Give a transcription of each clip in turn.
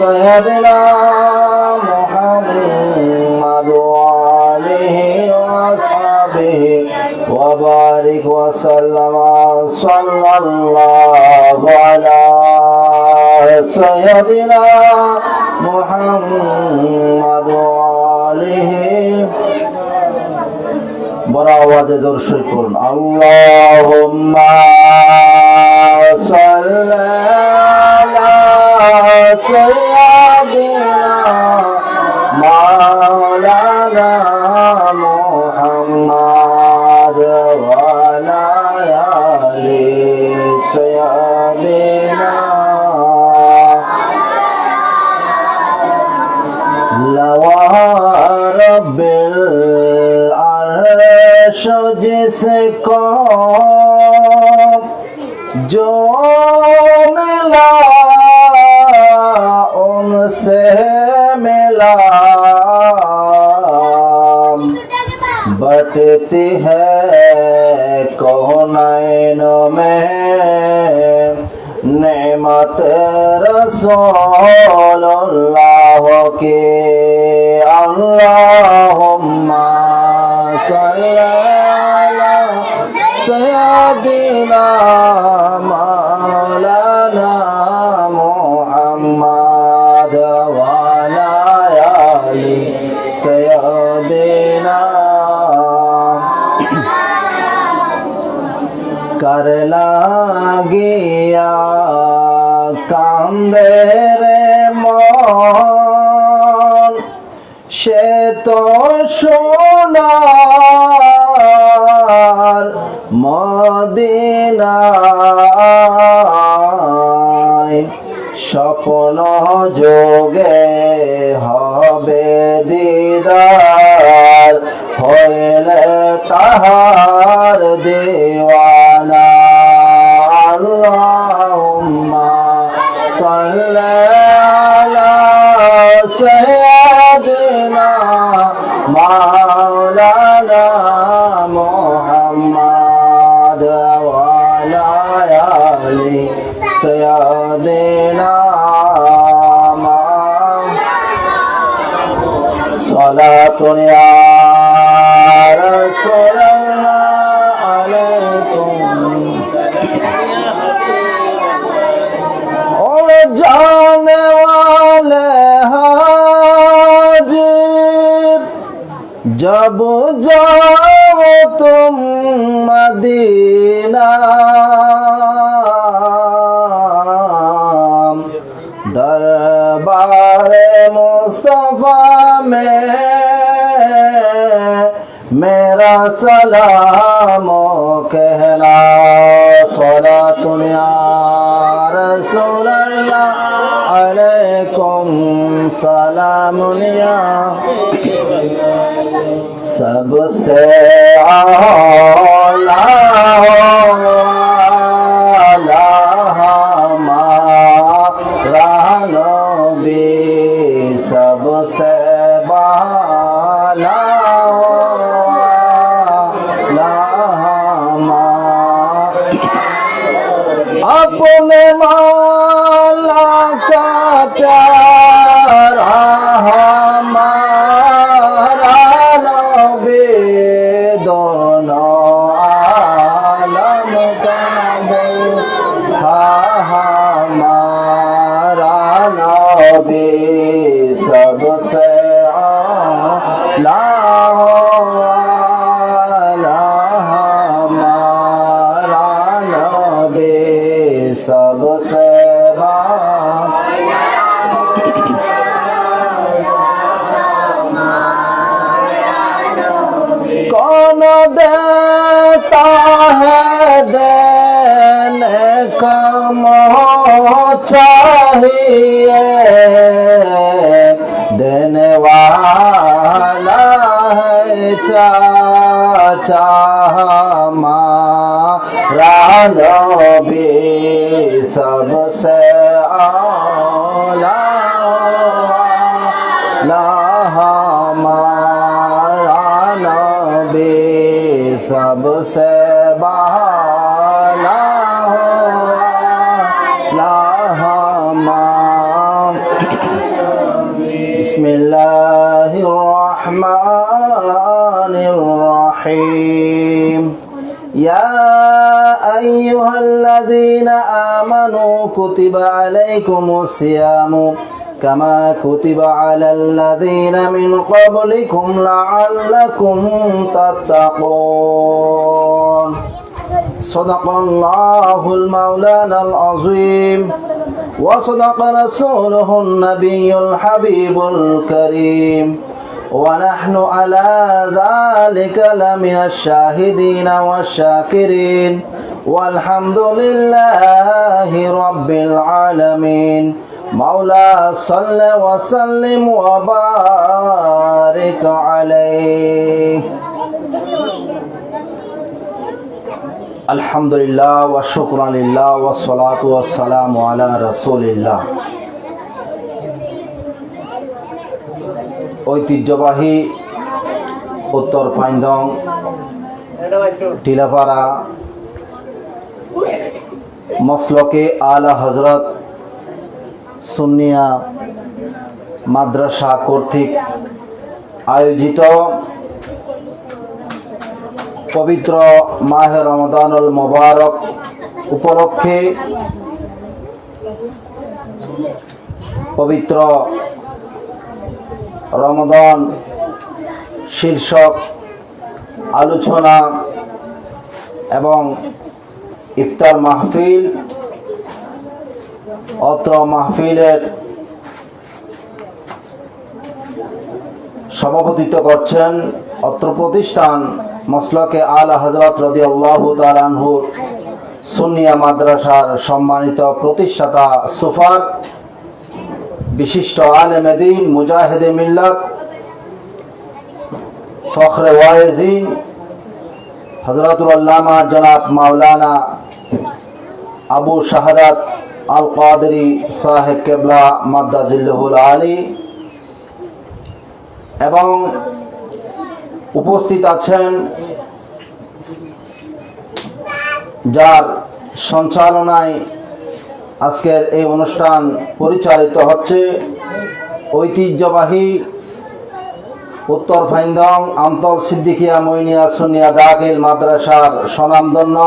سيدنا محمد وآله وأصحابه وبارك وسلم صلى الله على سيدنا محمد وآله বড় আওয়াজে দরুদ শরীফ পড়ুন আল্লাহুম্মা সাল্লি আলা সাইয়্যিদিনা মাওলানা মুহাম্মাদ ওয়া আলা আলি সাইয়্যিদিনা लवा रब्बिल अर्श जिसको जो मिला उनसे मिला बटती है कौनैन में नेमत रसूलुल्लाह की अल्लाहुम्मा सल्ली अला सय्यिदिना मौलाना मुहम्मद व अला आलि सय्यिदिना कर लागिया कांदे रे मन সে তো সোনার মদিনায় স্বপ্ন যোগে হবে দিদার হইলে তাহার দিওয়ানা আল্লাহুম্মা সাল্লি আলা সাইয়্যিদিনা মাওলানা মুহাম্মদ ওয়া আলা আলি সাইয়্যিদিনা সালাতুন ইয়া রাসূলুল্লাহ আলাইকুম ও জানে वाले हाजिब जब जाओ तुम मदीना दरबारे मुस्तफा में मेरा सलाम कहना सलातुन या रसूलल्लाह अलैकुम सलामुन या सबसे आला हमारा नबी सबसे बाला अपने माला का प्यारा हमारा नबी दोनों आलम का दुल्हा हमारा नबी सबसे आला सबसे कौन देता है देने का मोह चाहिए देने वाला है चाचा हमारा नबी सबसे आला हमारा नबी सबसे बाला हमारा بسم الله الرحمن الرحيم يا أيها الذين آمنوا كتب عليكم الصيام كما كتب على الذين من قبلكم لعلكم تتقون صدق الله المولانا العظيم وصدق رسوله النبي الحبيب الكريم ونحن على ذلك لمن الشاهدين والشاكرين والحمد لله رب العالمين مولا صل وسلم وبارك عليه আলহামদুলিল্লাহ ওয়া শুকরান লিল্লাহ ওয়া সালাতু ওয়াস সালামু আলা রাসূলিল্লাহ। ঐতিহ্যবাহী উত্তর পাইন্দং টিলাপাড়া মসলকে আলা হযরত সুন্নিয়া মাদ্রাসা কর্তৃক আয়োজিত পবিত্র মাহে রমাদানুল মুবারক উপলক্ষে পবিত্র রমাদান শীর্ষক আলোচনা এবং ইফতার মাহফিল। অত্র মাহফিলের সভাপতিত্ব করছেন অত্র প্রতিষ্ঠান মসলকে আলা হযরত রাদিয়াল্লাহু তাআলা আনহু সুন্নিয়া মাদ্রাসার সম্মানিত প্রতিষ্ঠাতা সুফার বিশিষ্ট আলেমে দ্বীন মুজাহিদে মিল্লাত ফখরে ওয়াইজিন হযরতুল আল্লামা জনাব মাওলানা আবু শাহাদাত আল কাদেরী সাহেব কেবলা মাদ্দাজিল্লাহুল আলী এবং উপস্থিত আছেন যার সঞ্চালনায় আজকের এই অনুষ্ঠান পরিচালিত হচ্ছে ঐতিহ্যবাহী উত্তর ফাইন্দং আমতল সিদ্দিকিয়া মইনিয়া সুন্নিয়া দাখিল মাদ্রাসার স্বনামধন্য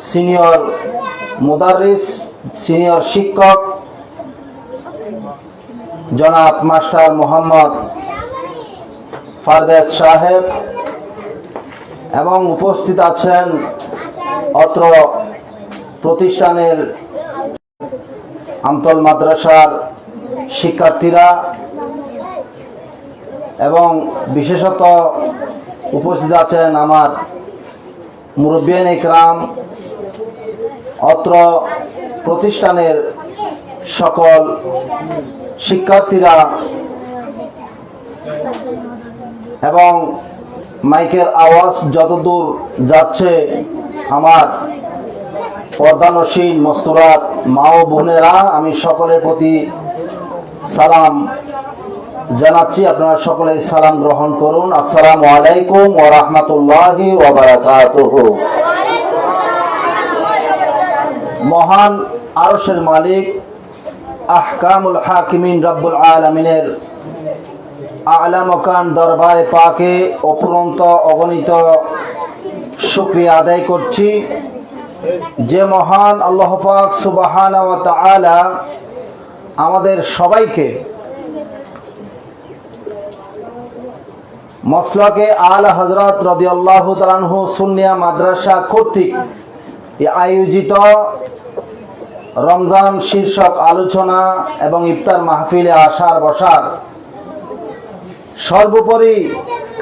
সিনিয়র মুদাররিস সিনিয়র শিক্ষক জনাব মাস্টার মোহাম্মদ ফারভেজ সাহেব এবং উপস্থিত আছেন অত্র প্রতিষ্ঠানের আমতল মাদ্রাসার শিক্ষার্থীরা এবং বিশেষত উপস্থিত আছেন আমার মুরব্বিয়ান ইকরাম, অত্র প্রতিষ্ঠানের সকল শিক্ষার্থীরা এবং মাইকের আওয়াজ যতদূর যাচ্ছে আমার পর্দানসীন মস্তুরাত মা ও বোনেরা, আমি সকলের প্রতি সালাম জানাচ্ছি। আপনারা সকলে সালাম গ্রহণ করুন। আসসালামু আলাইকুম ওয়া রাহমাতুল্লাহি ওয়া বারাকাতুহু। মহান আরশের মালিক আহকামুল হাকিমিন রব্বুল আলামিনের আলা মকান দরবারে পাকে অপুরন্ত অগণিত শুকরিয়া আদায় করছি যে মহান আল্লাহ পাক সুবহানাহু ওয়া তাআলা আমাদের সবাইকে মসলকে আলা হযরত রাদিয়াল্লাহু তাআলা আনহু সুন্নিয়া মাদ্রাসা কর্তৃক আয়োজিত রমজান শীর্ষক আলোচনা এবং ইফতার মাহফিলে আসার বসার, সর্বোপরি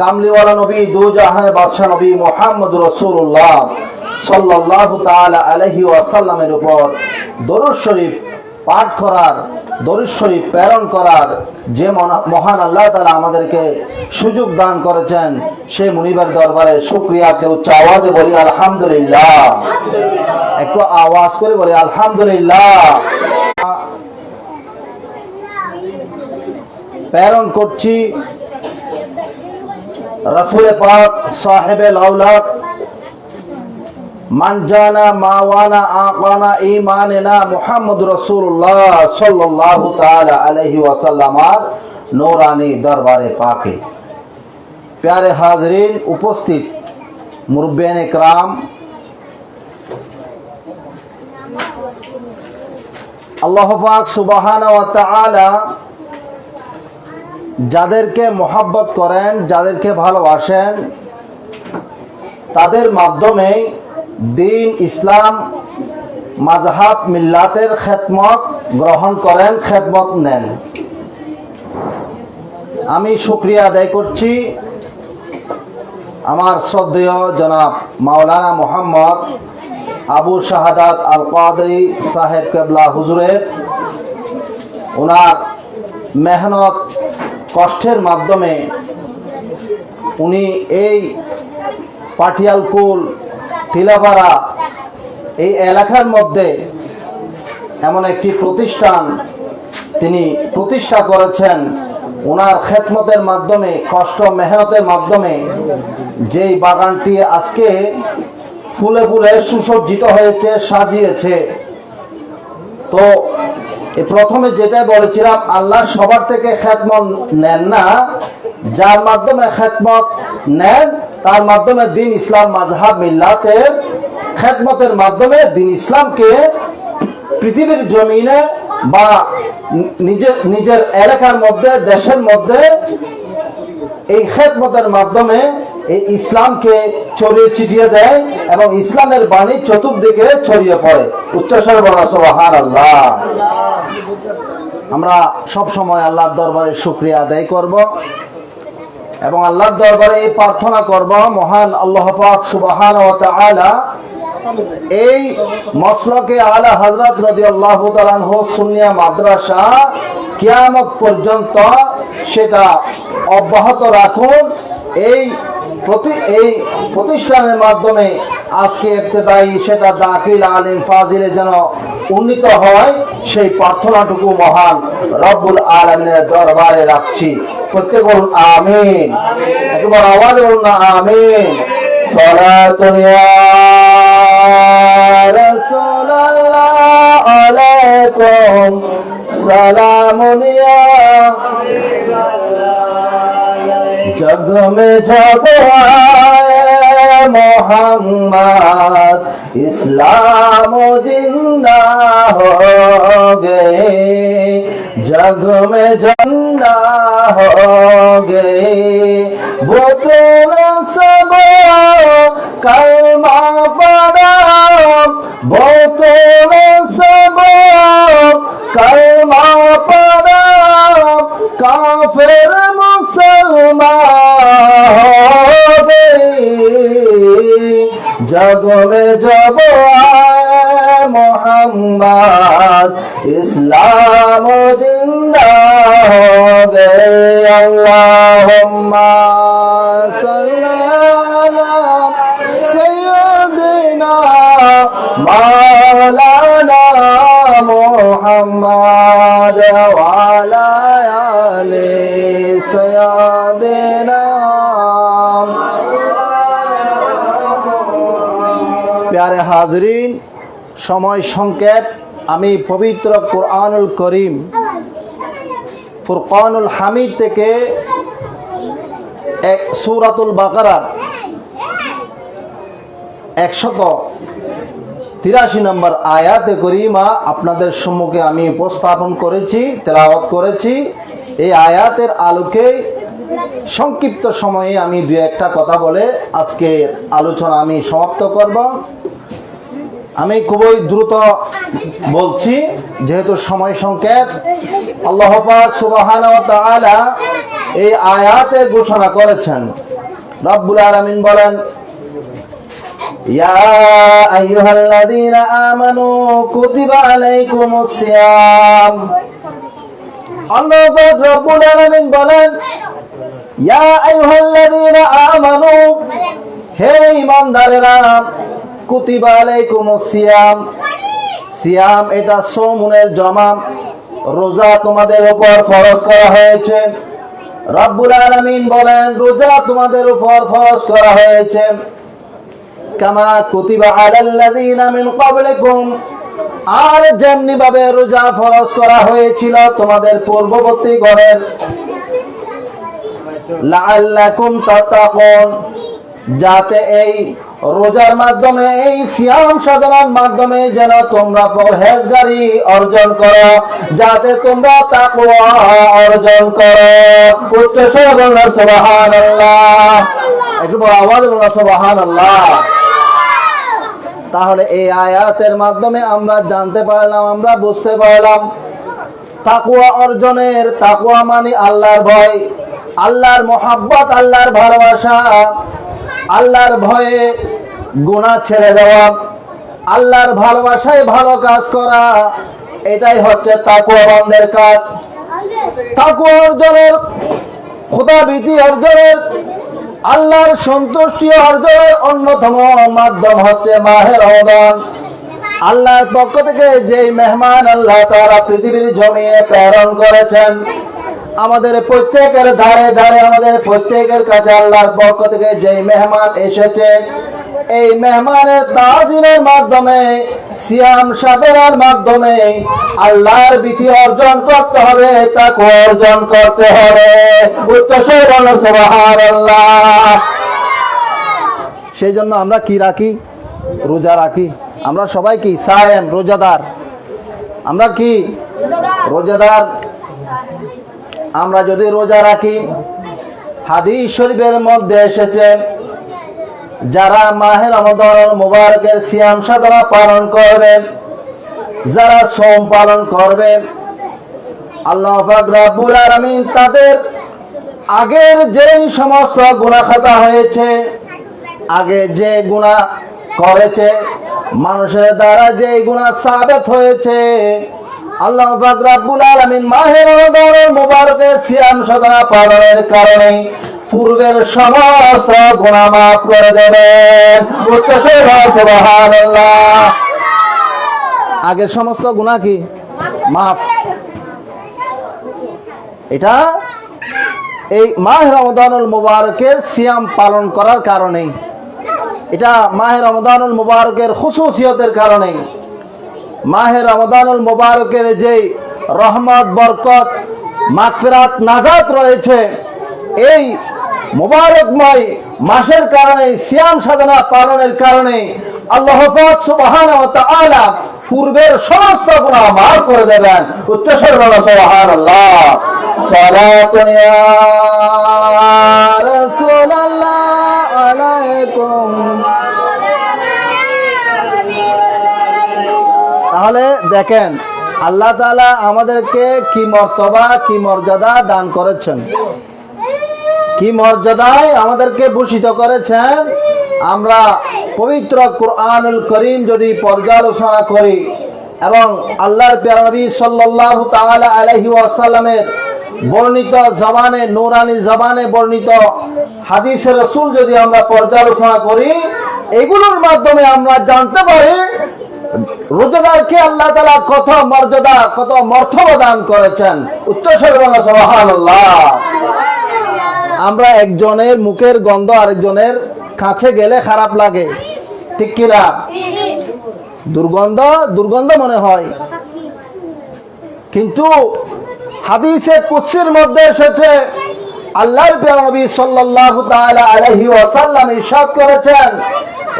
কামলিওয়ালা নবী দুজাহানের বাদশা নবী মুহাম্মদুর রাসূলুল্লাহ সাল্লাল্লাহু তাআলা আলাইহি ওয়াসাল্লামের উপর দরুদ শরীফ পাঠ করার, দরুদ শরীফ প্রেরণ করার যে মহান আল্লাহ তাআলা আমাদেরকে সুযোগ দান করেছেন, সেই মুনিবের দরবারে শুকরিয়াতে উচ্চ আওয়াজে বলি আলহামদুলিল্লাহ। একটু আওয়াজ করে বলি আলহামদুলিল্লাহ। প্রেরণ করছি রাসূল পাক সাহেবে লাউলাক মান জানা মাওয়ানা আকানা ঈমানিনা মুহাম্মদুর রাসূলুল্লাহ সাল্লাল্লাহু তাআলা আলাইহি ওয়াসাল্লামার নূরানি দরবারে পাকে। प्यारे हाजरीन, उपस्थित मुरब्बियान इकराम, আল্লাহ পাক সুবহানাহু ওয়া তাআলা যাদেরকে মহব্বত করেন, যাদেরকে ভালোবাসেন, তাদের মাধ্যমে দিন ইসলাম মাযহাব মিল্লাতের খেদমত গ্রহণ করেন, খেদমত নেন। আমি শুকরিয়া আদায় করছি আমার শ্রদ্ধেয় জনাব মাওলানা মোহাম্মদ আবু শাহাদাত আল কাদরি সাহেব কেবলা হুজুরের, ওনার মেহনত কষ্টের মাধ্যমে উনি এই পাটিয়ালকুল টিলাপাড়া এই এলাকার মধ্যে এমন একটি প্রতিষ্ঠান তিনি প্রতিষ্ঠা করেছেন। ওনার খেদমতের মাধ্যমে, কষ্ট মেহনতের মাধ্যমে যেই বাগানটি আজকে ফুলে ফুলে সুসজ্জিত হয়েছে, সাজিয়েছে। তো প্রথমে যেটা বলেছিলাম, আল্লাহ সবার থেকে খেদমত নেন না, যার মাধ্যমে খেদমত নেন তার মাধ্যমে দিন ইসলাম মাযহাব মিল্লাতের খেদমতের মাধ্যমে দিন ইসলামকে পৃথিবীর জমিনে বা নিজের এলাকার মধ্যে, দেশের মধ্যে এই খেদমতের মাধ্যমে এই ইসলামকে ছড়িয়ে ছিটিয়ে দেয় এবং ইসলামের বাণী চতুর্দিকে ছড়িয়ে পড়ে। উচ্চস্বরে বলা সুবহানাল্লাহ। আমরা সব সময় আল্লাহর দরবারে শুকরিয়া আদায় করব এবং আল্লাহর দরবারে এই প্রার্থনা করব, মহান আল্লাহ পাক সুবহানাহু ওয়া তাআলা এই মসলকে আলা হযরত রাদিয়াল্লাহু তাআলা আনহু সুন্নিয়া মাদ্রাসা কিয়ামত পর্যন্ত সেটা অব্যাহত রাখুন। এই প্রতিষ্ঠানের মাধ্যমে আজকে ইবতিদায়ী সেটা দাখিল আলিম ফাজিলে যেন উন্নীত হয়, সেই প্রার্থনাটুকু মহান রব্বুল আলামিনের দরবারে রাখছি। প্রত্যেক বলুন আমিন। একবার আওয়াজে বলুন না আমিন। সালাতুন ইয়া রাসূলুল্লাহ আলাইকুম সালামুন ইয়া जग में जब आए मोहम्मद इस्लाम जिंदा हो गए, जग में जिंदा हो गए। वो तेरा सब कलमा पढ़ा, वो तेरा सब कलमा पढ़ा, काफिर मुसलमान हो गए। जग में जब आए मोहम्मद इस्लाम जिंदा हो गए। अल्लाहुम्मा सल्ली अला सय्यिदिना मौलाना मुहम्मद व अला आले सय्यिदिना। प्यारे हाजरीन, समय संक्षेप, আমি পবিত্র কুরআনুল করিম ফুরকানুল হামিদ থেকে সূরাতুল বাকারার 183 নম্বর আয়াতে করিমা আপনাদের সম্মুখে আমি উপস্থাপন করেছি, তেলাওয়াত করেছি। এই আয়াতের আলোকে সংক্ষিপ্ত সময়ে আমি দুই একটা কথা বলে আজকের আলোচনা আমি সমাপ্ত করব। আমি খুবই দ্রুত বলছি যেহেতু সময় সংক্ষেপ। আল্লাহ পাক সুবহানাহু ওয়া তাআলা এই আয়াতে ঘোষণা করেছেন, রব্বুল আলামিন বলেন, ইয়া আইয়ুহাল্লাযীনা আমানু কুতিবা আলাইকুমুস সিয়াম। আল্লাহ পাক রব্বুল আলামিন বলেন, ইয়া আইয়ুহাল্লাযীনা আমানু, হে ঈমানদারেরা, কুতিবা আলাইকুমুস সিয়াম। সিয়াম এটা সওমুনের জমা, রোজা তোমাদের উপর ফরজ করা হয়েছে। রব্বুল আলামিন বলেন, রোজা তোমাদের উপর ফরজ করা হয়েছে। কামা কুতিবা আলাল্লাযীনা মিন ক্বাবলিকুম, আর যেমনি ভাবে রোজা ফরজ করা হয়েছিল তোমাদের পূর্ববর্তী গণের, লাআল্লাকুম তাত্তাকুন, যাতে এই রোজার মাধ্যমে, এই সিয়াম সাধনার মাধ্যমে যেন তোমরা পরহেজগারি অর্জন করো, যাতে তোমরা তাকওয়া অর্জন করো। উচ্চ স্বরে বলুন সুবহানাল্লাহ, একটু বড় আওয়াজে বলুন সুবহানাল্লাহ। তাহলে এই আয়াতের মাধ্যমে আমরা জানতে পারলাম, আমরা বুঝতে পারলাম তাকওয়া অর্জনের, তাকওয়া মানে আল্লাহর ভয়, আল্লাহর মহব্বত, আল্লাহর ভালোবাসা, আল্লাহর ভয়ে গুনাহ ছেড়ে দেওয়া, আল্লাহর ভালোবাসায় ভালো কাজ করা, এটাই হচ্ছে তাকওয়াবানদের কাজ। তাকওয়া অর্জনের, খোদাভীতি অর্জনের, আল্লাহর সন্তুষ্টি অর্জনের অন্যতম মাধ্যম হচ্ছে মাহে রমজান। আল্লাহর পক্ষ থেকে যেই মেহমান আল্লাহ তাআলা পৃথিবীর জমিনে প্রেরণ করেছেন, আমাদের প্রত্যেকের ধারে ধারে, আমাদের প্রত্যেকের কাছে আল্লাহর পক্ষ থেকে যেই মেহমান এসেছে, এই মেহমানের তাজিমের মাধ্যমে, সিয়াম সাধনার মাধ্যমে আল্লাহর ভীতি অর্জন করতে হবে, তাকওয়া অর্জন করতে হবে। উচ্চস্বরে বলুন সুবহানাল্লাহ। সেই জন্য আমরা কি রাখি? রোজা রাখি। আমরা সবাই কি সায়েম, রোজাদার। আমরা কি রোজাদার। আমরা যদি রোজা রাখি, হাদিস শরীফের মধ্যে এসেছে, যারা মাহে রমজান মুবারকের সিয়াম সাধনা পালন করবে, যারা সোম পালন করবে, আল্লাহ পাক রব্বুল আলামিন তাদের আগের যেই সমস্ত গুনাহ খাতা হয়েছে, আগে যে গুনাহ করেছে, মানুষের দ্বারা যে গুনাহ সাবেত হয়েছে, আল্লাহ পাক রব্বুল আলামিন মাহে রমজান মুবারকের সিয়াম সাধনা পালনের কারণে পূর্বের সমস্ত গুনাহ মাফ করে দেবেন। উচ্চস্বরে সুবহানাল্লাহ। আগের সমস্ত গুনাহ কি মাফ। এটা এই মাহে রমজানুল মুবারকের সিয়াম পালন করার কারণে, এটা মাহে রমজানুল মুবারকের খুশুসিয়তের কারণে, মাহে রমজানুল মুবারকের যে রহমত, বরকত, মাগফিরাত, নাজাত রয়েছে, এই মুবারকময় মাসের কারণে, সিয়াম সাধনা পালনের কারণে আল্লাহ পাক সুবহানাহু ওয়া তাআলা পূর্বের সমস্ত গুনাহ মাফ করে দেবেন। উচ্চস্বরে বলো সুবহানাল্লাহ। সালাতুন ইয়া রাসূলুল্লাহ আলাইকুম। তাহলে দেখেন আল্লাহ তাআলা আমাদেরকে কি মর্তবা, কি মর্যাদা দান করেছেন, কি মর্যাদায় আমাদেরকে ভূষিত করেছেন। আমরা পবিত্র কুরআনুল করিম যদি পর্যালোচনা করি এবং আল্লাহর প্রিয় নবী সাল্লাল্লাহু তাআলা আলাইহি ওয়াসাল্লামের বর্ণিত জবানে, নূরানি জবানে বর্ণিত হাদিসে রাসূল যদি আমরা পর্যালোচনা করি, এগুলোর মাধ্যমে আমরা জানতে পারি রোজাদারকে আল্লাহ তাআলা কত মর্যাদা, কত মর্তবা দান করেছেন। উচ্চস্বরে বলা সুবহানাল্লাহ। আমরা একজনের মুখের গন্ধ আরেকজনের কাছে গেলে খারাপ লাগে, ঠিক কিনা? দুর্গন্ধ দুর্গন্ধ মনে হয়, কিন্তু হাদিসে কুদসির মধ্যে এসেছে, আল্লাহর প্রিয় নবী সাল্লাল্লাহু তাআলা আলাইহি ওয়াসাল্লাম ইরশাদ করেছেন,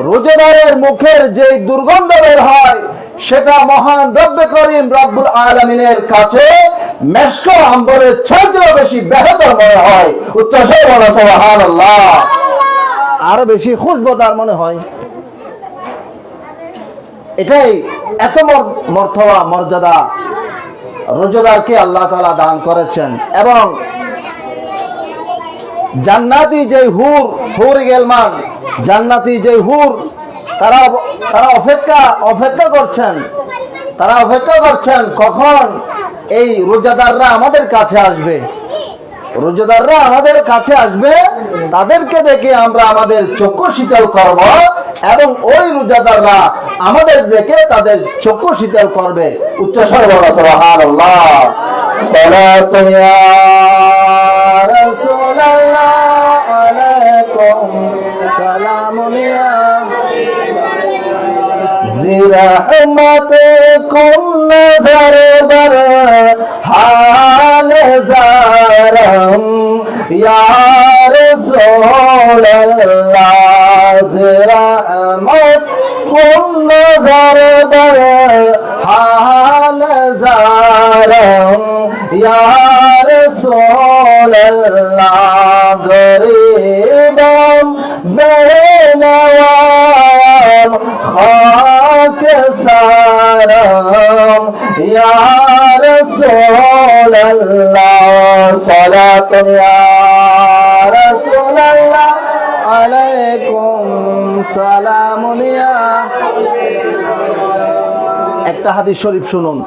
রোজাদারের মুখের যে দুর্গন্ধ বের হয়, সেটা মহান রব্বে করিম রব্বুল আলামিনের কাছে মেশক আম্বরের চাইতেও বেশি বেহতর মনে হয়। উচ্চস্বরে বলো সুবহানাল্লাহ। আরো বেশি খুশবুদার মনে হয়। এটাই এত মর্তবা, মর্যাদা রোজাদারকে আল্লাহ তাআলা দান করেছেন। এবং জান্নাতি যে হুর গেলমান, জান্নাতি যে হুর, তারা অপেক্ষা করছেন, তারা অপেক্ষা করছেন কখন এই রোজাদাররা আমাদের কাছে আসবে, রোজাদাররা আমাদের কাছে আসবে, তাদেরকে দেখে আমরা আমাদের চক্ষু শীতল করব এবং ওই রোজাদাররা আমাদের দেখে তাদের চক্ষু শীতল করবে। উচ্চস্বরে বলো সুবহানাল্লাহ। সালাতু ইয়া রাসূলুল্লাহ আলাইকুম, সালামুন ইয়া रहमत कुन नजर बर हाल ज़ारम या रसूल अल्लाह रहमत कुन नजर बर हाल ज़ारम या रसूल अल्लाह गरीबम बेनवाम खाक सारम या रसूल अल्लाह सलातुन या रसूल अल्लाह अलैकुम सालामुन या। একটা হাদিস শরীফ শুনুন,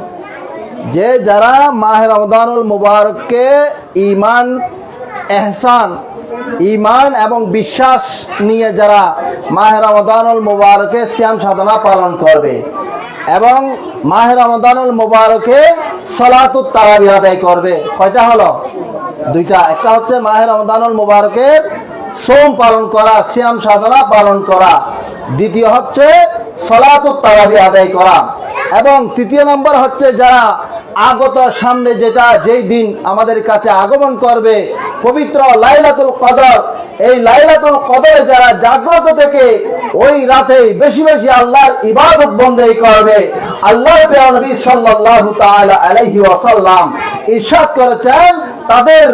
যে যারা মাহে রমজানুল মুবারককে ঈমান, ইহসান, ঈমান এবং বিশ্বাস নিয়ে যারা মাহে রমজানুল মুবারকে সিয়াম সাধনা পালন করবে এবং মাহে রমজানুল মুবারকে সালাতুত তারাবিহ আদায় করবে, কয়টা হলো? দুইটা। একটা হচ্ছে মাহে রমজানুল মুবারকের সোম পালন করা, সিয়াম সাধনা পালন করা। দ্বিতীয় হচ্ছে সালাতুত তারাবিহ আদায় করা। এবং তৃতীয় নম্বর হচ্ছে যারা আগত সামনে যেই দিন আমাদের কাছে আগমন করবে পবিত্র লাইলাতুল কদর, এই লাইলাতুল কদরে যারা জাগ্রত থেকে ওই রাতে বেশি বেশি আল্লাহর ইবাদত বন্দেগী করবে। আল্লাহর প্রিয় নবী সাল্লাল্লাহু তাআলা আলাইহি ওয়াসাল্লাম ইরশাদ করেছেন, তাদের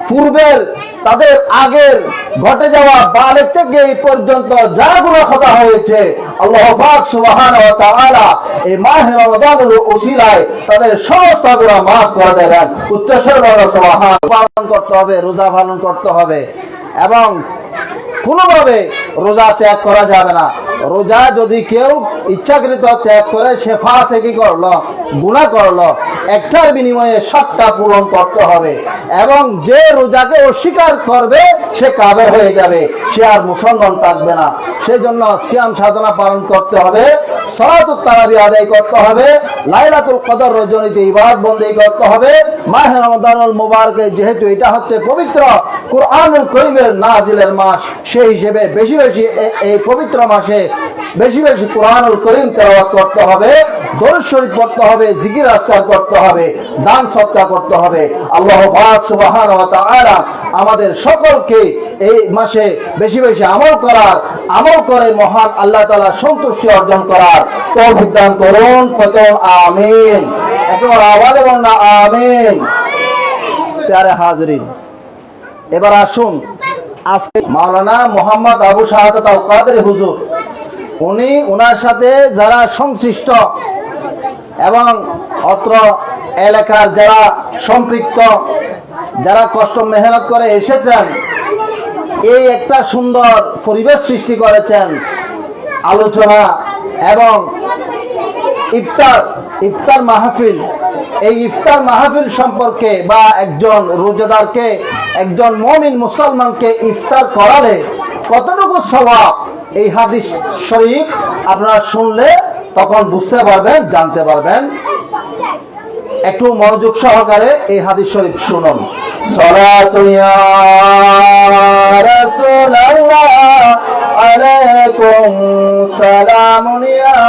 পূর্বের, তাদের আগের ঘটে যাওয়া বালেগ থেকে এই পর্যন্ত যা গুনাহ খতা হয়েছে আল্লাহ পাক সুবহানাহু ওয়া তাআলা এই মাহে রমজানের ওসিলায় তাদের সমস্ত গুনাহ মাফ করে দেবেন। উচ্চস্বরে সুবহান। পালন করতে হবে, রোজা পালন করতে হবে এবং কোনোভাবে রোজা ত্যাগ করা যাবে না। রোজা যদি কেউ ইচ্ছাকৃত ত্যাগ করে সে ফাসিকি করলো, গুনাহ করলো, একটার বিনিময়ে 7টা পূরণ করতে হবে। এবং যে রোজাকে অস্বীকার করবে সে কাফের হয়ে যাবে, সে আর মুসলমান থাকবে না। সেজন্য সিয়াম সাধনা পালন করতে হবে, সালাতুত তারাবিহ আদায় করতে হবে, লাইলাতুল কদর রজনীতে ইবাদত বন্দেগী করতে হবে। মাহে রমজানুল মুবারকে যেহেতু এটা হচ্ছে পবিত্র কুরআনুল কারীমের নাজিলের মাস, সেই হিসেবে বেশি বেশি এই পবিত্র মাসে বেশি বেশি কুরআনুল কারীম তেলাওয়াত করতে হবে, দরুদ শরীফ পড়তে হবে, জিকির আজকার করতে হবে, দান সদকা করতে হবে। আল্লাহ পাক সুবহানাহু ওয়া তাআলা আমাদের সকলকে এই মাসে বেশি বেশি আমল করার, আমল করে মহান আল্লাহ তাআলা সন্তুষ্টি অর্জন করার তৌফিক দান করুন। কতন আমিন। একবার আওয়াজে বলুন না আমিন। প্যারে হাজরিন, এবার আসুন আজকে মাওলানা মোহাম্মদ আবু শাহাদাত আল কাদরি হুজুর, উনি ওনার সাথে যারা সংশ্লিষ্ট এবং অত্র এলাকার যারা সম্পৃক্ত, যারা কষ্ট মেহনত করে এসেছেন, এই একটা সুন্দর পরিবেশ সৃষ্টি করেছেন আলোচনা এবং ইফতার মাহফিল। এই ইফতার মাহফিল সম্পর্কে বা একজন রোজাদারকে, একজন মুমিন মুসলমানকে ইফতার করালে কতটুকু সওয়াব, এই হাদিস শরীফ আপনারা শুনলে তখন বুঝতে পারবেন, জানতে পারবেন। একটু মনোযোগ সহকারে এই হাদিস শরীফ শুনুন। সালাতু ইয়া রাসূলুল্লাহ আলাইকুম সালামুন ইয়া।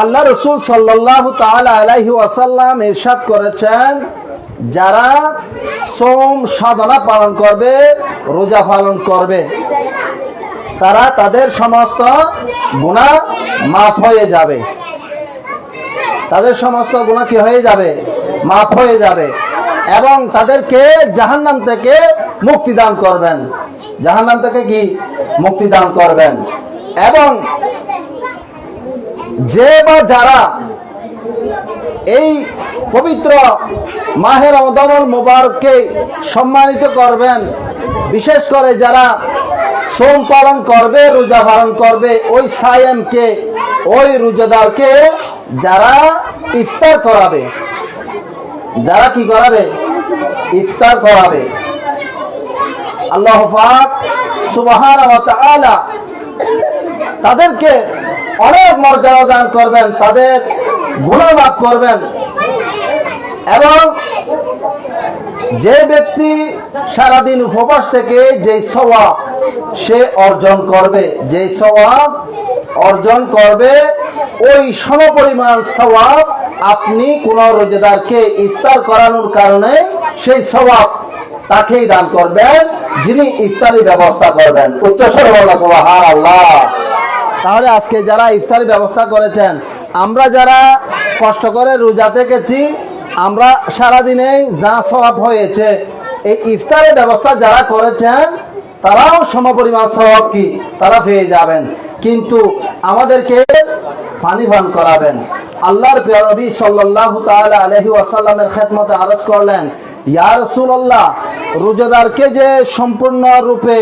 আল্লাহ রাসূল সাল্লাল্লাহু তাআলা আলাইহি ওয়াসাল্লাম ইরশাদ করেছেন, যারা সোম সাধনা পালন করবে, রোজা পালন করবে, তারা তাদের সমস্ত গুনাহ মাফ হয়ে যাবে। তাদের সমস্ত গুনাহ কি হয়ে যাবে? মাফ হয়ে যাবে। এবং তাদেরকে জাহান্নাম থেকে মুক্তি দান করবেন। জাহান্নাম থেকে কি? মুক্তি দান করবেন। এবং যে বা যারা এই পবিত্র মাহে রমজানুল মুবারককে সম্মানিত করবেন, বিশেষ করে যারা সোম পালন করবে, রোজা পালন করবে, ওই সায়েমকে, ওই রোজাদারকে যারা ইফতার করাবে, যারা কি করাবে? ইফতার করাবে। আল্লাহ পাক সুবহানাহু ওয়া তাআলা তাদেরকে অনেক মর্যাদা দান করবেন, তাদের গুনাহ মাফ করবেন। এবং যে ব্যক্তি সারাদিন উপবাস থেকে যে সওয়াব সে অর্জন করবে, যে সওয়াব অর্জন করবে, ওই সমপরিমাণ সওয়াব আপনি কোন রোজাদারকে ইফতার করানোর কারণে সেই সওয়াব তাকেই দান করবেন যিনি ইফতারি ব্যবস্থা করবেন। উচ্চস্বরে বলা সুবহানাল্লাহ। তাহলে আজকে যারা ইফতারি ব্যবস্থা করেছেন, আমরা যারা কষ্ট করে রোজা থেকেছি, আমরা সারাদিনে যা সওয়াব হয়েছে এই ইফতারের ব্যবস্থা যারা করেছেন তারাও সমপরিমাণ সওয়াব কি তারা পেয়ে যাবেন। কিন্তু আমাদেরকে পানি পান করাবেন। আল্লাহর প্রিয় নবী সাল্লাল্লাহু তাআলা আলাইহি ওয়াসাল্লামের খেদমতে আরজ করলেন, ইয়া রাসূলুল্লাহ, রোজাদারকে যে সম্পূর্ণ রূপে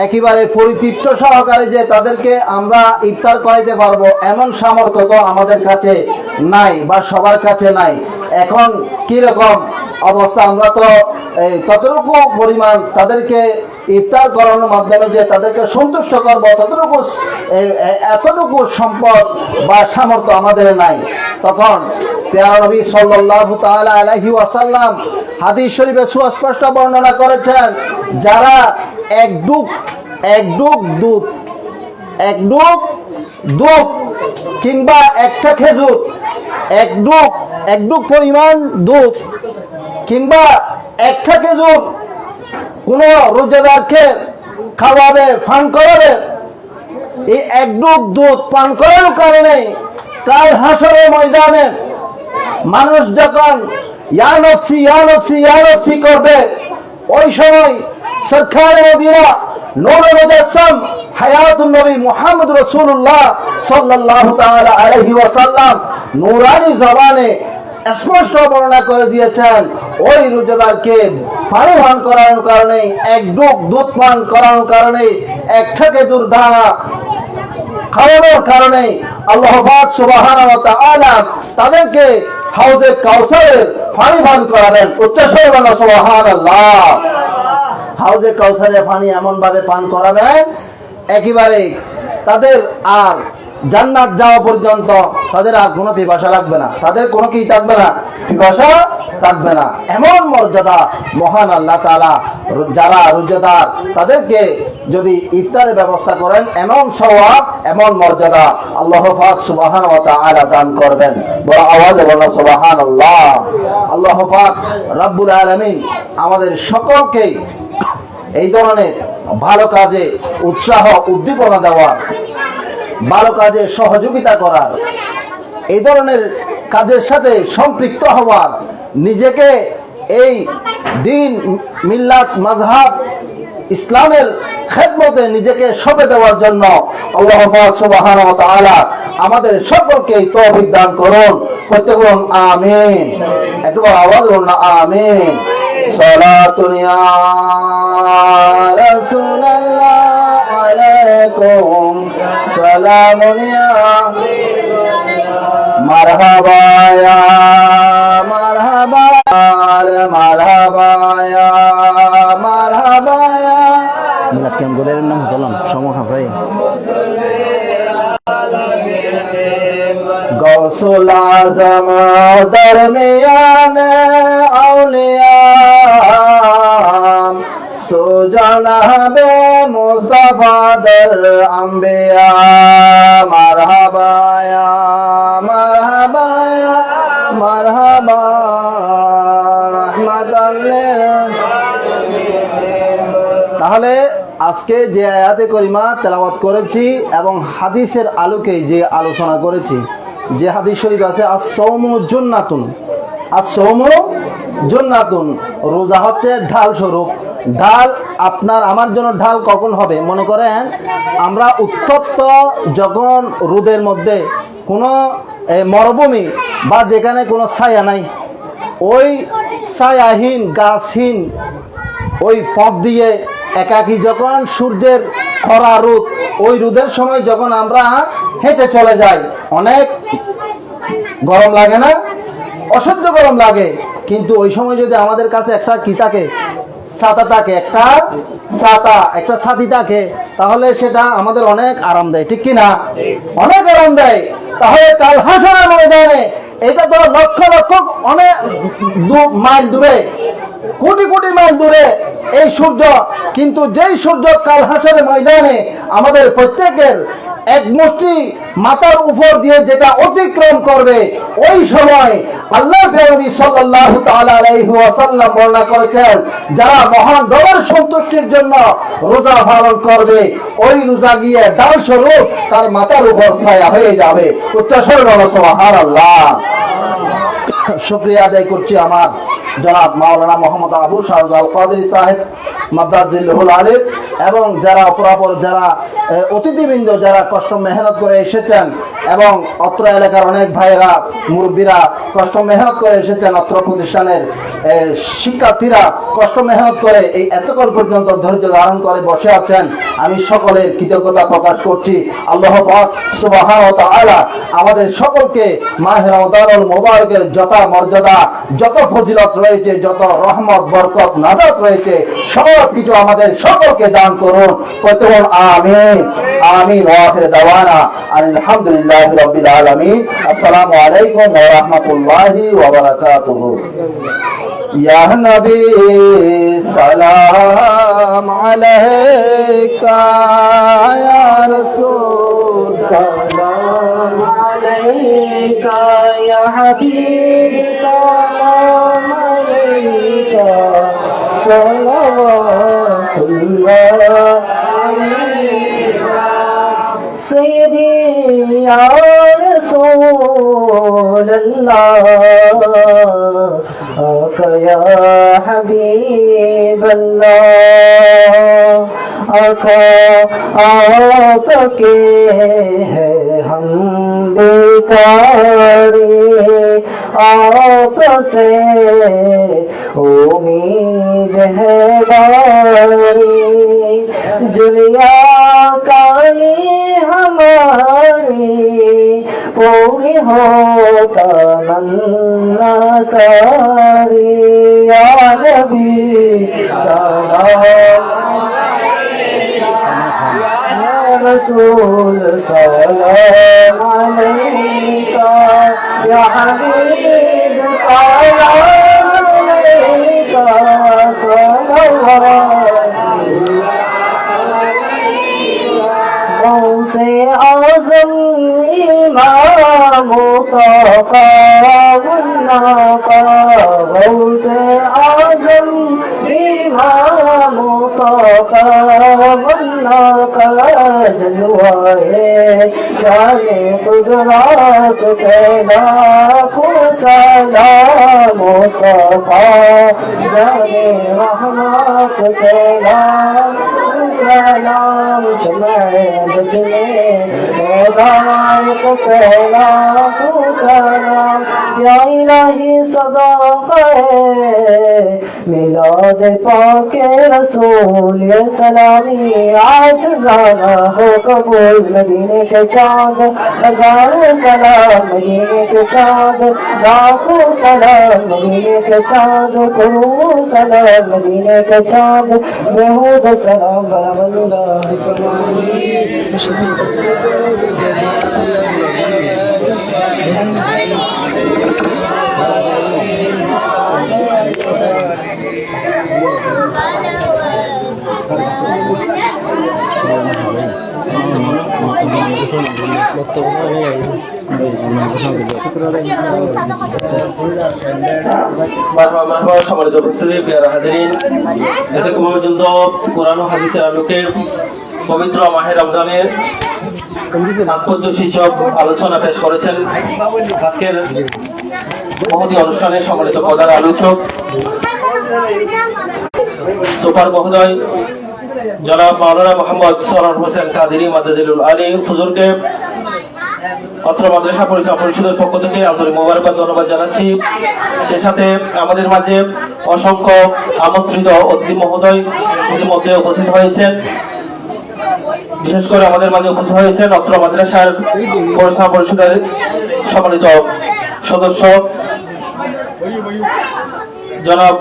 একেবারে পরিতৃপ্ত সহকারে যে তাদেরকে আমরা ইফতার করাইতে পারবো এমন সামর্থ্য তো আমাদের কাছে নাই বা সবার কাছে নাই। এখন কি রকম অবস্থা, আমরা তো ততটুকু পরিমাণ তাদেরকে ইফতার করানোর মাধ্যমে যে তাদেরকে সন্তুষ্ট করবো এতটুকু সম্পদ বা সামর্থ্য আমাদের নাই। তখন প্রিয় নবী সাল্লাল্লাহু তাআলা আলাইহি ওয়াসাল্লাম হাদিস শরীফে সুস্পষ্ট বর্ণনা করেছেন, যারা এক ডুব দুধ কিংবা একটা খেজুর, এক ডুব পরিমাণ দুধ কিংবা একটা খেজুর কোন রোজাদারকে খাওয়াবে, পান করাবে, এই এক ডুব দুধ পান করার কারণে কাল হাসরের ময়দানে মানুষ যখন ইয়া নফসি ইয়া নফসি ইয়া নফসি করবে, ওই সময় সরকার মদিনা নূরে মুজাসসাম হায়াতুন নবী মুহাম্মদ রাসূলুল্লাহ সাল্লাল্লাহু তাআলা আলাইহি ওয়াসাল্লাম নূরানি জবানে স্পষ্ট বর্ণনা করে দিয়েছেন, ওই রোজাদারকে পানি পান করানোর কারণে, এক ডুব দুধ পান করানোর কারণে, একটা খেজুর দানা খাওয়ানোর কারণে আল্লাহ পাক সুবহানাহু ওয়া তাআলা তাদেরকে হাউজে কাউসারের পানি পান করাবেন। উচ্চস্বরে বলা সুবহানাল্লাহ। হাউজে কাউসারের পানি এমন ভাবে পান করাবেন একেবারে তাদের আর জান্নাত যাওয়া পর্যন্ত তাদের আর কোনো পিপাসা লাগবে না, তাদের কোনো কি থাকবে না, পিপাসা থাকবে না। এমন মর্যাদা মহান আল্লাহ তাআলা যারা রোজাদার তাদেরকে যদি ইফতারের ব্যবস্থা করেন, এমন সওয়াব এমন মর্যাদা আল্লাহ পাক সুবহানাহু ওয়া তাআলা দান করবেন। বড় আওয়াজে বলো সুবহানাল্লাহ। আল্লাহ পাক রব্বুল আলামিন আমাদের সকলকে এই ধরনের ভালো কাজে উৎসাহ উদ্দীপনা দেওয়ার, ভালো কাজে সহযোগিতা করার, এই ধরনের কাজের সাথে সম্পৃক্ত হওয়ার, নিজেকে এই দিন মিল্লাত মাযহাব ইসলামের খেদমতে নিজেকে সঁপে দেওয়ার জন্য আল্লাহ পাক সুবহানাহু ওয়া তাআলা আমাদের সকলকে তৌফিক দান করুন। প্রত্যেক বলুন আমিন। একটু আওয়াজ বলুন না আমিন। সালাতুন ইয়া রাসূলুল্লাহ আলাইকুম সালামুন ইয়া মারহাবা ইয়া মারহাবা মারহাবা ইয়া মারহাবা ইয়া মিলাদ কেন গোলের নাম বললাম সময় আছে গৌসুল আজম দরমিয়ান আউলিয়া সুজনাবে মুস্তাফা দর আম্বিয়া মারহাবা ইয়া মারহাবা ইয়া মারহাবা রাহমাতাল লিল। তাহলে আজকে যে আয়াতে করিমা তেলাওয়াত করেছি এবং হাদিসের আলোকে যে আলোচনা করেছি, যে হাদিস শরীফ আছে আস-সাওমু জান্নাতুন, আস-সাওমু জান্নাতুন, রোজা হচ্ছে ঢাল স্বরূপ। ঢাল আপনার আমার জন্য ঢাল কখন হবে? মনে করেন আমরা উত্তপ্ত যখন রোদের মধ্যে কোনো মরুভূমি বা যেখানে কোনো ছায়া নাই, ওই ছায়াহীন গাছহীন ওই পথ দিয়ে একাকী যখন সূর্যের খরা রোদ, ওই রোদের সময় যখন আমরা হেঁটে চলে যাই, অনেক গরম লাগে না? অসহ্য গরম লাগে। কিন্তু ওই সময় যদি আমাদের কাছে একটা কি থাকে, ছাতা থাকে, একটা ছাতি থাকে, তাহলে সেটা আমাদের অনেক আরাম দেয়, ঠিক কি না? অনেক আরাম দেয়। তাহলে কাল হাসরের ময়দানে এটা তো লক্ষ লক্ষ অনেক মাইল দূরে কোটি কোটি মাইল দূরে এই সূর্য, কিন্তু যেই সূর্য কাল হাসরের ময়দানে আমাদের প্রত্যেকের এক মুষ্টি মাথার উপর দিয়ে যেটা অতিক্রম করবে, ওই সময় আল্লাহ নবী সাল্লাল্লাহু তাআলা আলাইহি ওয়াসাল্লাম বর্ণনা করেছেন, যারা মহান রবের সন্তুষ্টির জন্য রোজা পালন করবে, ওই রোজা গিয়ে ডাল স্বরূপ তার মাথার উপর ছায়া হয়ে যাবে। উচ্চস্বরে বলো সুবহানাল্লাহ। শুকরিয়া আদায় করছি আমার জনাব মাওলানা মোহাম্মদ আবু শাহজাদ আল কাদরি সাহেব মাদ্দাজিল্লাহুল আলিম, এবং যারা অপরাপর যারা অতিথিবৃন্দ যারা কষ্ট মেহনত করে এসেছেন, এবং অত্র এলাকার অনেক ভাইয়েরা মুরব্বীরা কষ্ট মেহনত করে এসেছেন, অত্র প্রতিষ্ঠানের শিক্ষার্থীরা কষ্ট মেহনত করে এই এতকাল পর্যন্ত ধৈর্য ধারণ করে বসে আছেন। আমি সকলের কৃতজ্ঞতা প্রকাশ করছি। আল্লাহ পাক সুবহানাহু ওয়া তাআলা আমাদের সকলকে মাহে রমাদানুল মুবারকের যত মর্যাদা, যত ফজিলত রয়েছে, যত রহমত বরকত নাজাত রয়েছে, সব কিছু আমাদের সকলকে দান করুন। প্রত্যেক আমিন আমিন। ওয়া আখির দাওয়ানা আলহামদুলিল্লাহি রাব্বিল আলামিন। আসসালামু আলাইকুম ওয়া রাহমাতুল্লাহি ওয়া বারাকাতুহু। ইয়া নবী সালাম আলাইকা, ইয়া রাসূল সালাম আলাইকা, ইয়া হাবিব সালাম আলাইকা, সালাওয়াতুল্লাহ আলাইকা, সাইয়্যিদি ইয়া রাসূলুল্লাহ, আকা ইয়া হাবিবাল্লাহ, आका आपके है हम बेकारी, आपसे उम्मीद है बारी, जुलिया का ये हमारी पूरी हो तमन्ना सारी, या नबी सलाम रसूल सलाम अलैका, या हबीब सलाम अलैका, सल्लल्लाहु से आज़म इमाम मुस्तफा मुन्नका, से आज़म इमाम मुस्तफा मुन्नका, जलवाए जाने कुदरत के लाखों सलाम, मुस्तफा जाने रहमत के लाखों सलाम, शम्ए बजने हिदायत के लाखों सलाम, या इलाही सदाक़े मिलाद पाके रसूल, ये सलामी आज जाना हो कबूल, मदीने के चाँद हजारों सलाम, मदीने के चाँद लाखों सलाम, मदीने के चाँद करोड़ों सलाम, मदीने के चाँद बेहूद सलाम, बराबल्लाहि कमाली। সম্মানিত উপস্থিতি, প্রিয় হাজিরিন, এতক্ষণ পর্যন্ত কোরআন ও হাদিসের আলোকে পবিত্র মাহে রমজানের তাৎপর্য শীর্ষক আলোচনা পেশ করেছেন আজকের মহতী অনুষ্ঠানে সম্মানিত প্রধান আলোচক সুপার মহোদয় জনাব মাওলানা মোহাম্মদ সরওয়ার হোসেন কাদেরী মাদ্দাজিলুল আলিম হুজুরকে অত্র মাদ্রাসা পরিচালনা পরিষদের পক্ষ থেকে আন্তরিক মোবারকবাদ ধন্যবাদ জানাচ্ছি। সে সাথে আমাদের মাঝে অসংখ্য আমন্ত্রিত অতিথি মহোদয় ইতিমধ্যে উপস্থিত হয়েছেন। বিশেষ করে আমাদের মাঝে উপস্থিত হয়েছেন অত্র মাদ্রাসার পরিচালনা পরিষদের সম্মানিত সদস্য জনাব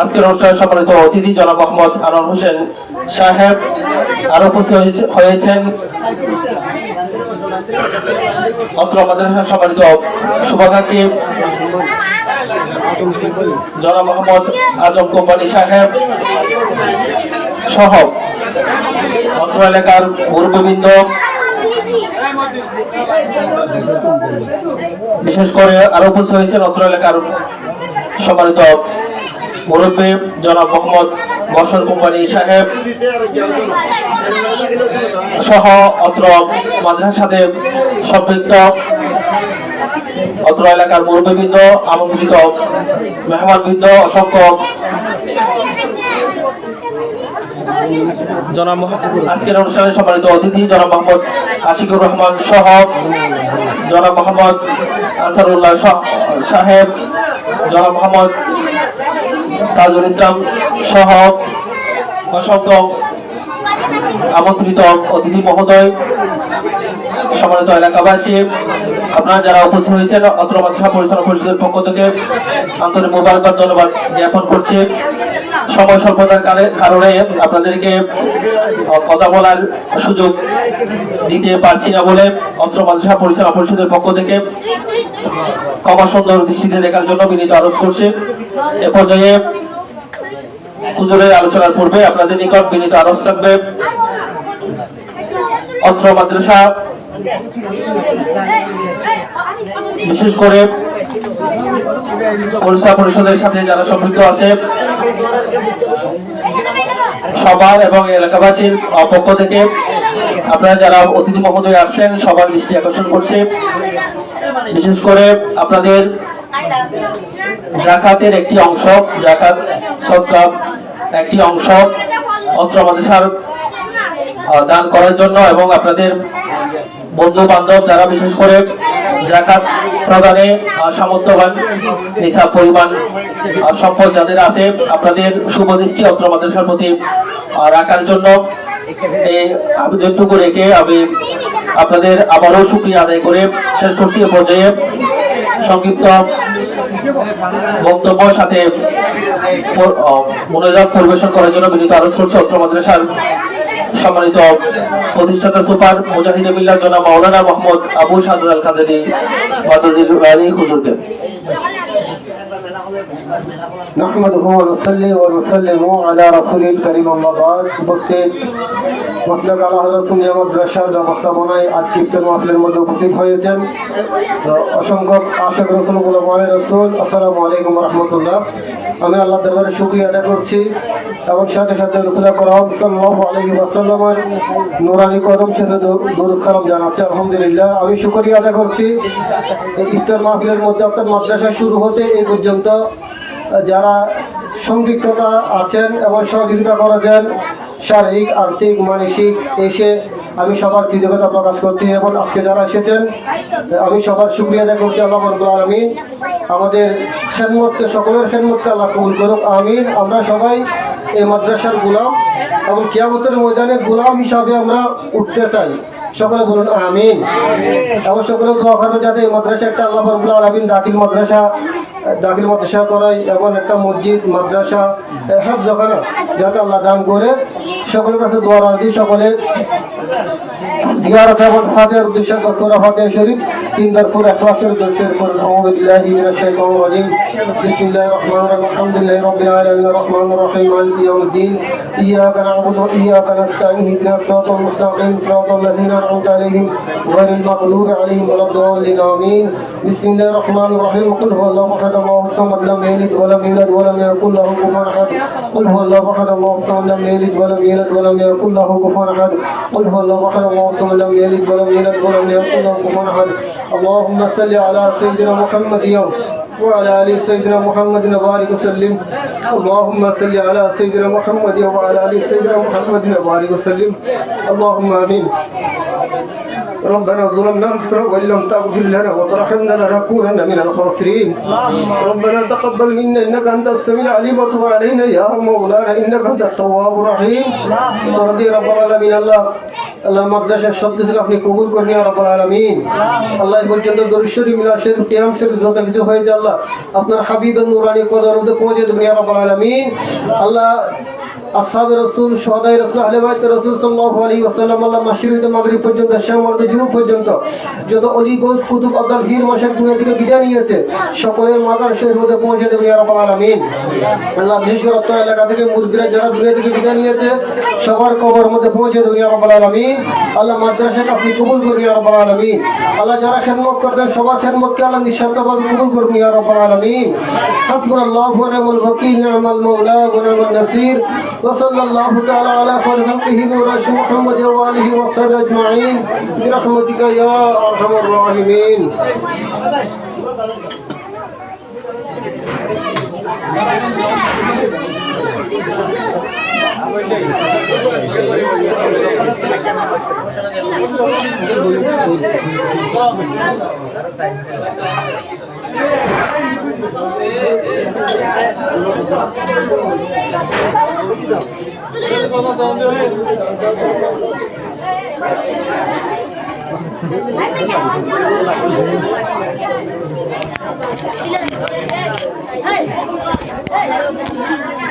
আজকের অনুষ্ঠানে সম্মানিত অতিথি জনাব মোহাম্মদ আনোয়ার হোসেন সাহেব, আরো উপস্থিত হয়েছেন অত্র মাদ্রাসার সম্মানিত শুভাকাঙ্ক্ষী জনাব মোহাম্মদ আজম কোম্পানি সাহেব সহ অত্র এলাকার মুরব্বিবৃন্দ, বিশেষ করে আরো উপস্থিত হয়েছেন অত্র এলাকার সম্মানিত মুরব্বী জনাব মোহাম্মদ বসর কোম্পানি সাহেব সহ অত্র মাদ্রাসার সাথে সম্পৃক্ত অত্র এলাকার মুরব্বিবৃন্দ, আমন্ত্রিত মেহমানবৃন্দ, অসংখ্য জনাব আজকের অনুষ্ঠানে সম্মানিত অতিথি জনাব মোহাম্মদ আশিকুর রহমান সহ জনাব মোহাম্মদ আনসারুল্লাহ সাহেব, জনাব মোহাম্মদ তাজুল ইসলাম সহ অসংখ্য আমন্ত্রিত অতিথি মহোদয়, সম্মানিত এলাকাবাসী, আপনারা যারা উপস্থিত হয়েছেন অত্র মাদ্রাসা পরিচালনা পরিষদের পক্ষ থেকে আন্তরিক মোবারকবাদ ধন্যবাদ জ্ঞাপন করছি। সময় স্বল্পতার কারণে আপনাদেরকে কথা বলার সুযোগ দিতে পারছি না বলে অত্র মাদ্রাসা পরিচালনা পরিষদের পক্ষ থেকে ক্ষমা সুন্দর দৃষ্টিতে দেখার জন্য বিনীত আরজ করছি। এ পর্যায়ে হুজুরের আলোচনার পূর্বে আপনাদের নিকট বিনীত আরজ থাকবে অত্র মাদ্রাসা বিশেষ করে পরিচালনা পরিষদের সাথে যারা সম্পৃক্ত আছে সবার এবং এলাকাবাসীর পক্ষ থেকে আপনারা যারা অতিথি মহোদয় আসছেন সবার দৃষ্টি আকর্ষণ করছে, বিশেষ করে আপনাদের জাকাতের একটি অংশ, জাকাত সদকা একটি অংশ অত্র মাদ্রাসার দান করার জন্য এবং আপনাদের বন্ধু বান্ধব যারা বিশেষ করে জাকাত প্রদানে সামর্থ্যবান নিসাব পরিমাণ সম্পদ যাদের আছে আপনাদের শুভদৃষ্টি অত্র মাদ্রাসার প্রতি রাখার জন্য এই আবেদনটুকু রেখে আমি আপনাদের আবারও শুকরিয়া আদায় করে শেষ করছি। এ পর্যায়ে সংক্ষিপ্ত বক্তব্য সাথে মনোযোগ পরিবেশন করার জন্য বিনীত আরজ করছি অত্র মাদ্রাসার সম্মানিত প্রতিষ্ঠাতা সুপার মুজাহিদ মিল্লাত জনাব মাওলানা মোহাম্মদ আবু সাদত আল কাদেরী মাদ্রাজি হুজুরকে। نحمده ونصلي ونسلم على رسول الكريم أما بعد। উপস্থিত মুসলিম আল্লাহ রাসূলের মাদ্রাসার ব্যবস্থাপনায় আজকে ইফতার মাহফিলের মধ্যে উপস্থিত হয়েছেন অসংখ্য আশিক রাসূল গোলামায়ে রাসূল। আসসালামু আলাইকুম ওয়া রাহমাতুল্লাহ। আমি আল্লাহর দরবারে শুকরিয়া আদায় করছি এবং সাথে সাথে রাসূল আকরাম সাল্লাল্লাহু আলাইহি ওয়াসাল্লামের নূরানি কদম শরীফে দরুদ সালাম জানাচ্ছি। আলহামদুলিল্লাহ, আমি শুকরিয়া আদায় করছি এই ইফতার মাহফিলের মধ্যে অর্থাৎ মাদ্রাসা শুরু হতে এই পর্যন্ত যারা সম্পৃক্ততা আছেন এবং সহযোগিতা করেছেন শারীরিক, আর্থিক, মানসিক, এসে আমি সবার কৃতজ্ঞতা প্রকাশ করছি এবং আজকে যারা এসেছেন আমি সবার শুকরিয়া আদায় করছি। আল্লাহ রাব্বুল আলামিন আমাদের খেদমতকে, সকলের খেদমতকে আল্লাহ কবুল করুক, আমিন। আমরা সবাই এই মাদ্রাসার গোলাম এবং কিয়ামতের ময়দানে গোলাম হিসাবে আমরা উঠতে চাই, সকলে বলুন আমিন। এবং সকলে দোয়া করবেন যাতে এই মাদ্রাসা একটা আল্লাহ রাব্বুল আলামিন দাখিল মাদ্রাসা করাই এবং একটা মসজিদ, মাদ্রাসা, হেফজখানা যাতে আল্লাহ দান করে। সকলের কাছে দোয়া রাখি, সকলে জিয়ারত এবং ফাতিহার উদ্দেশ্যে সূরা ফাতিহা শরীফ 3 ফুল ইখলাসের উদ্দেশ্যে পড়ুন। আউযু বিল্লাহি মিনাশ শাইতানির রাজিম। বিসমিল্লাহির রহমানির রহিম। আলহামদুলিল্লাহি রাব্বিল আলামিন আর-রাহমানির রহিম মালিকি ইয়াউমিদ্দিন। ইয়্যাকা না'বুদু ওয়া ইয়্যাকা নাস্তাঈন। ইহদিনাস সিরাতাল মুস্তাকিম সিরাতাল লাযীনা আন'আমতা আলাইহিম গায়রিল মাগদূবি আলাইহিম ওয়ালাদ-দাল্লিন। আমিন। বিসমিল্লাহির রহমানির রহিম। কুল হুয়াল্লাহু আহাদ আল্লাহুস সামাদ লাম ইয়ালিদ ওয়া লাম ইউলাদ ওয়া লাম ইয়াকুল লাহু কুফুওয়ান আহাদ। কুল হুয়াল্লাহু আহাদ আল্লাহুস সামাদ লাম ইয়ালিদ ওয়া লাম ইউলাদ ওয়া লাম ইয়াকুল লাহু কুফুওয়ান আহাদ। কুল হুয়াল্লাহু আহাদ আল্লাহুস সামাদ লাম ইয়ালিদ ওয়া লাম ইউলাদ ওয়া লাম ইয়াকুল লাহু কুফুওয়ান আহাদ। আল্লাহুম্মা সাল্লি আলা সাইয়্যিদিনা মুহাম্মাদিন وعلى آل سيدنا محمد وبارك وسلم. اللهم صل على سيدنا محمد وعلى آل سيدنا محمد وبارك وسلم. اللهم آمين. ربنا ظلمنا أنفسنا وإن لم تغفر لنا وترحمنا لنكونن من الخاسرين. ربنا تقبل منا إنك أنت السميع العليم وتب علينا يا مولانا إنك أنت التواب الرحيم. رضي رب العالمين الله আল্লাহ মাদ্রাসার সব কিছু আপনি কবুল করেন ইয়া রাব্বুল আলামিন। আল্লাহ পর্যন্ত দরুদ শরীফ, মিলাদ শরীফ, কিয়াম শরীফ যত কিছু হয়েছে আল্লাহ আপনার হাবিবের নূরানি কদর মধ্যে পৌঁছে দেবেন ইয়া রাব্বুল আলামিন। আল্লাহ আসহাবে রাসূল, শুহাদায়ে রাসূল, আহলে বাইত রাসূল সাল্লাল্লাহু আলাইহি ওয়াসাল্লাম, আল্লাহ মাশরিক থেকে মাগরিব পর্যন্ত, শাম থেকে জুনুব পর্যন্ত যত অলি গৌস কুতুব আব্দুল পীর মাশায়েখ দুনিয়া থেকে বিদায় নিয়েছে সকলের মাজার শরীফের মধ্যে পৌঁছে দেবেন ইয়া রাব্বাল আলামিন। আল্লাহ বিশেষ করে উত্তর এলাকা থেকে মুরগিরা যারা দুনিয়া থেকে বিদায় নিয়েছে সবার কবর মধ্যে পৌঁছে দেবেন ইয়া রাব্বাল আলামিন। আল্লাহ মাদ্রাসাকে আপনি কবুল করুন ইয়া রাব্বাল আলামিন। আল্লাহ যারা খেদমত করতেন সবার খেদমতকে আল্লাহ নিঃস্বার্থভাবে কবুল করুন ইয়া রাব্বাল আলামিন। হাসবুনাল্লাহু ওয়া নি'মাল ওয়াকিল, নি'মাল মাওলা ওয়া নি'মান নাসির। ওয়া সাল্লাল্লাহু তাআলা আলা খায়রি খালকিহি ওয়া রাসূলিহি মুহাম্মদ ওয়া আলিহি ওয়া সাহবিহি আজমাইন বিরহমাতিকা ইয়া আরহামার রাহিমিন। Hey!